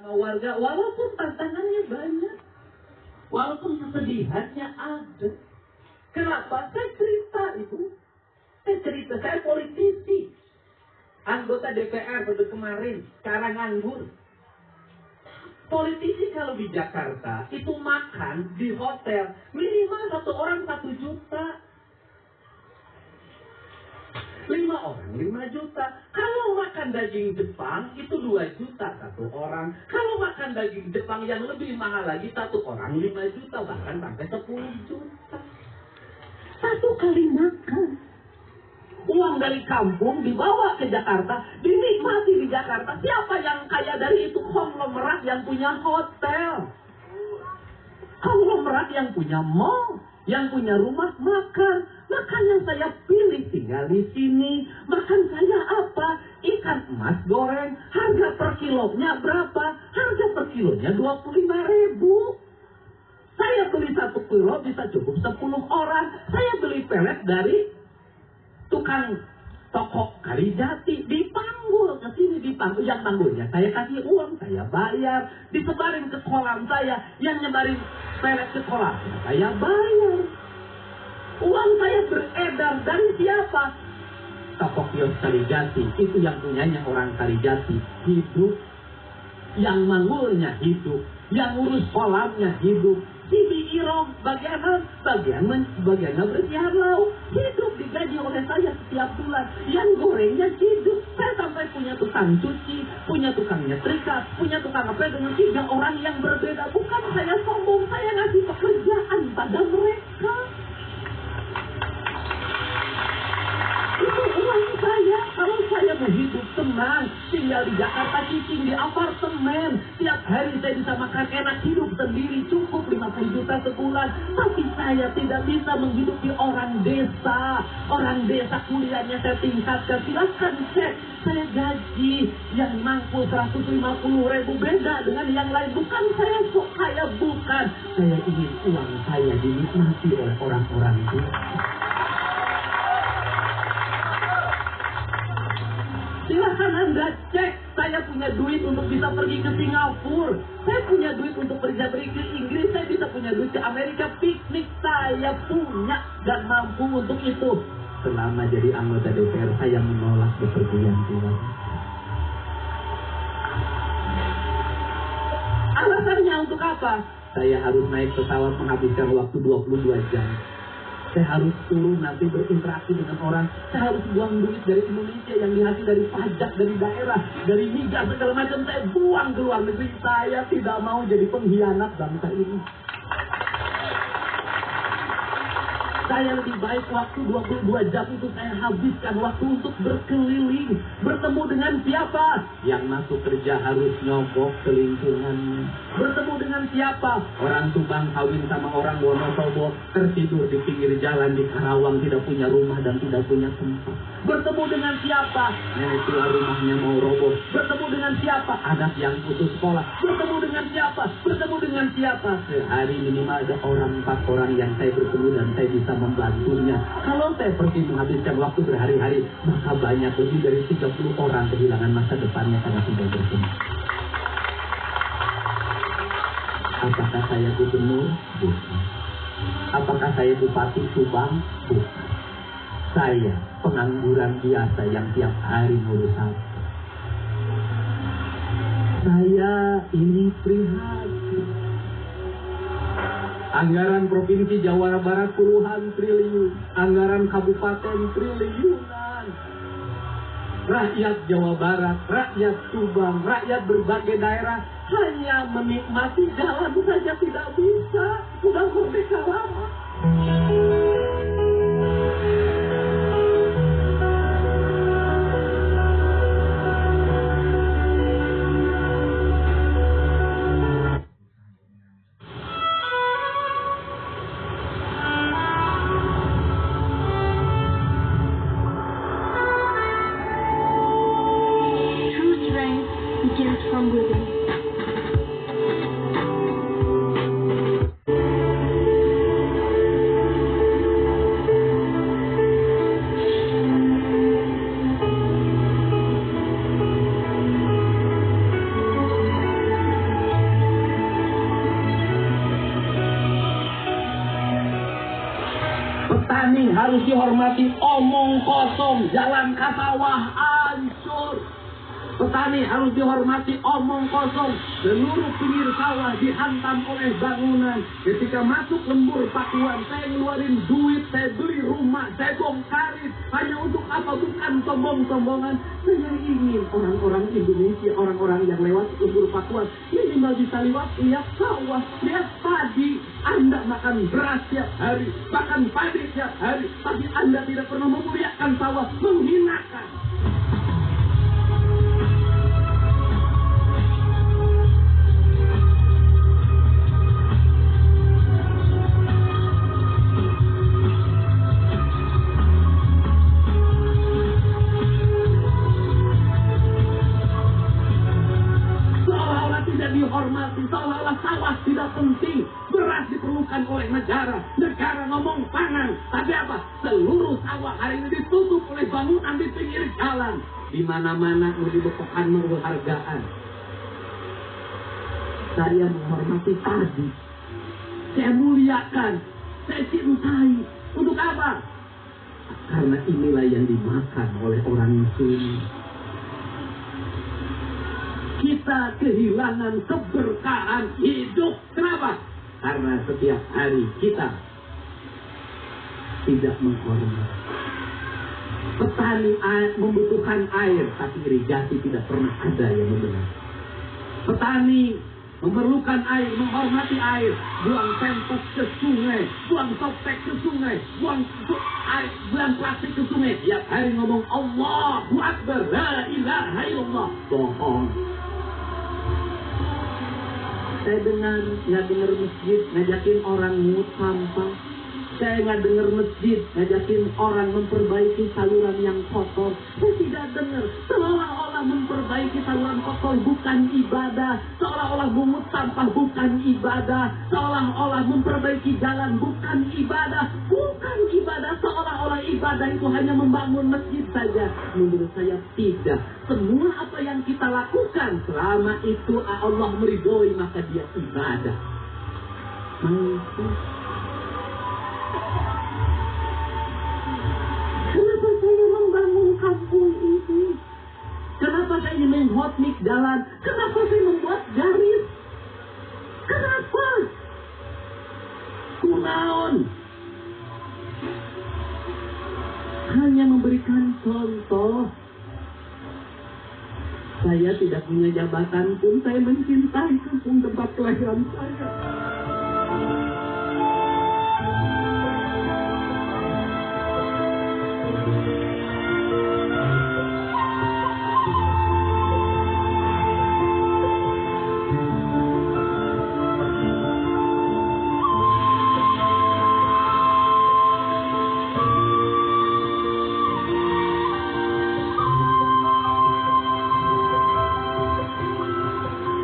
warga, walaupun tantangannya banyak, walaupun kesedihannya ada. Kenapa? Saya cerita, saya politisi, anggota DPR pada kemarin, sekarang nganggur. Politisi kalau di Jakarta itu makan di hotel minimal 1 orang 1 juta. 5 orang 5 juta. Kalau makan daging Jepang itu 2 juta 1 orang. Kalau makan daging Jepang yang lebih mahal lagi 1 orang 5 juta, bahkan sampai 10 juta. 1 kali makan. Uang dari kampung dibawa ke Jakarta, dinikmati di Jakarta. Siapa yang kaya dari itu? Konglomerat yang punya hotel, konglomerat yang punya mall, yang punya rumah makan. Makanya saya pilih tinggal di sini. Makan saya apa? Ikan emas goreng. Harga per kilonya berapa? Harga per kilonya 25.000. Saya beli 1 kilo bisa cukup 10 orang. Saya beli pelet dari tukang toko Kalijati, dipanggul ke sini, dipanggul. Yang panggulnya saya kasih uang, saya bayar, disebarin ke kolam saya. Yang nyebarin pelet ke kolam saya bayar. Uang saya beredar dari siapa? Toko kios Kalijati, itu yang punyanya orang Kalijati, hidup. Yang manggulnya hidup, yang urus kolamnya hidup. Bibi Irong bagiannya bersiar lauk, hidup, digaji oleh saya setiap bulan. Yang gorengnya hidup. Saya sampai punya tukang cuci, punya tukang nyetrika, punya tukang apa dengan 3 orang yang berbeda. Bukan saya sombong, saya ngasih pekerjaan pada mereka. Itu uang saya. Kalau saya mau hidup tenang, tinggal di Jakarta, cicing di apartemen, tiap hari saya bisa makan enak, hidup sendiri, cukup 50 juta sebulan. Tapi saya tidak bisa menghidupi orang desa. Orang desa kuliahnya saya tingkatkan. Silahkan cek, saya gaji yang mangkul 150.000, beda dengan yang lain. Bukan saya sok kaya, bukan. Saya ingin uang saya dinikmati oleh orang-orang desa. Silahkan Anda cek, saya punya duit untuk bisa pergi ke Singapura. Saya punya duit untuk pergi ke Inggris. Saya bisa punya duit ke Amerika piknik. Saya punya dan mampu untuk itu. Selama jadi anggota DPR, saya menolak bepergian keluar. Alasannya untuk apa? Saya harus naik pesawat menghabiskan waktu 22 jam. Saya harus turun nanti berinteraksi dengan orang. Saya harus buang duit dari Indonesia yang dihasil dari pajak, dari daerah, dari migas, segala macam. Saya buang ke luar negeri. Saya tidak mau jadi pengkhianat bangsa ini. Saya lebih baik waktu 22 jam itu saya habiskan waktu untuk berkeliling. Bertemu dengan siapa? Yang masuk kerja harus nyogok ke lingkungannya. Bertemu dengan siapa? Orang Subang kawin sama orang Wonosobo, tertidur di pinggir jalan di Karawang, tidak punya rumah dan tidak punya tempat. Bertemu dengan siapa? Nenek tua rumahnya mau roboh. Bertemu dengan siapa? Anak yang putus sekolah. Bertemu dengan siapa? Bertemu dengan siapa? Sehari minimal ada 4 orang yang saya bertemu dan saya bisa membantunya. Kalau saya pergi menghabiskan waktu berhari-hari, maka banyak lebih dari 30 orang kehilangan masa depannya karena tidak bertemu. Apakah saya gubernur? Bukan. Apakah saya bupati Subang? Bukan. Saya pengangguran biasa yang tiap hari ngurus apa. Saya ini prihatin. Anggaran Provinsi Jawa Barat puluhan triliun, anggaran kabupaten triliunan. Rakyat Jawa Barat, rakyat Subang, rakyat berbagai daerah hanya menikmati jalan saja tidak bisa. Sudah merdeka lama. Petani harus dihormati, omong kosong, jalan ke sawah hancur. Petani harus dihormati, omong kosong, seluruh pinggir sawah dihantam oleh bangunan. Ketika masuk lembur pakuan, saya ngeluarin duit, saya beli rumah, saya bongkarin. Hanya untuk apa? Bukan sombong-sombongan. Saya ingin orang-orang Indonesia, orang-orang yang lewat lembur pakuan, minimal bisa lihat sawah, lihat padi. Anda makan beras tiap hari, makan padi tiap hari, tapi Anda tidak pernah memuliakan sawah, menghinakan. Dihormati, seolah-olah sawah tidak penting. Beras diperlukan oleh negara. Negara ngomong pangan, tapi apa? Seluruh sawah hari ini ditutup oleh bangunan di pinggir jalan. Di mana-mana dibutuhkan penghargaan. Saya menghormati padi. Saya muliakan. Saya cintai. Untuk apa? Karena inilah yang dimakan oleh orang Muslim. Kita kehilangan keberkahan hidup. Kenapa? Karena setiap hari kita tidak menghormati. Petani membutuhkan air, tapi irigasi tidak pernah ada yang membenar. Petani memerlukan air, menghormati air. Buang pempek ke sungai, buang topek ke sungai, buang plastik ke sungai. Tiap hari ngomong Allahu Akbar, la ilaha illallah. Bohong. Saya nggak dengar masjid ngajakin orang mungut sampah. Saya nggak dengar masjid ngajakin orang memperbaiki saluran yang kotor. Saya tidak dengar. Seolah-olah memperbaiki saluran kotor bukan ibadah. Seolah-olah mungut sampah bukan ibadah. Seolah-olah memperbaiki jalan bukan ibadah. Bukan ibadah. Seolah-olah ibadah itu hanya membangun masjid saja. Menurut saya tidak. Semua apa yang kita lakukan selama itu Allah meridhoi, maka dia ibadah. Kenapa saya membangun kampung ini? Kenapa saya ingin menghotmik jalan? Kenapa saya membuat garis? Kenapa? Kunaon? Hanya memberikan contoh. Saya tidak punya jabatan pun, saya mencintai kampung tempat kelahiran saya.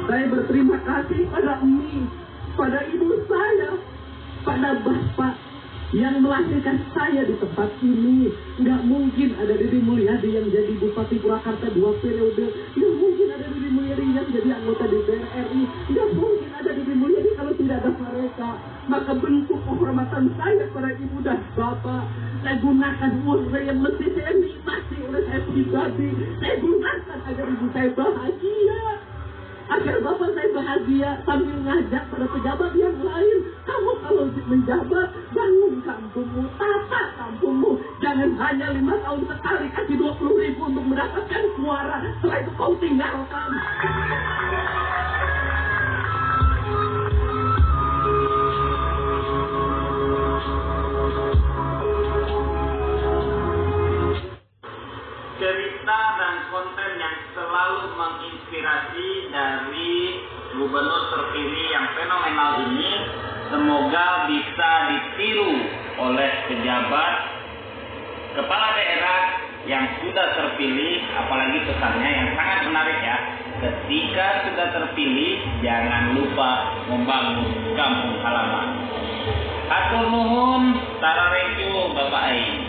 Saya berterima kasih pada Umi, pada ibu saya, pada bapak yang melahirkan saya di tempat ini. Nggak mungkin ada Deddy Mulyadi yang jadi Bupati Purwakarta 2 periode. Nggak mungkin ada Deddy Mulyadi yang jadi anggota DPR RI. Nggak mungkin ada Deddy Mulyadi kalau tidak ada mereka. Maka bentuk penghormatan saya pada ibu dan bapak, saya gunakan uang saya yang mesti saya nikmati oleh saya pribadi. Saya gunakan agar ibu saya bahagia, agar bapak saya bahagia, sambil ngajak pada pejabat yang lain. Kamu kalau menjabat, bangun kampungmu, tata kampungmu. Jangan hanya 5 tahun sekali kasih 20.000 untuk mendapatkan suara. Setelah itu kau tinggalkan. Cerita dan konten yang selalu menginspirasi dari gubernur terpilih yang fenomenal ini semoga bisa ditiru oleh pejabat kepala daerah yang sudah terpilih, apalagi pesannya yang sangat menarik ya. Ketika sudah terpilih, jangan lupa membangun kampung halaman. Hatur nuhun, tarareju Bapak Ai.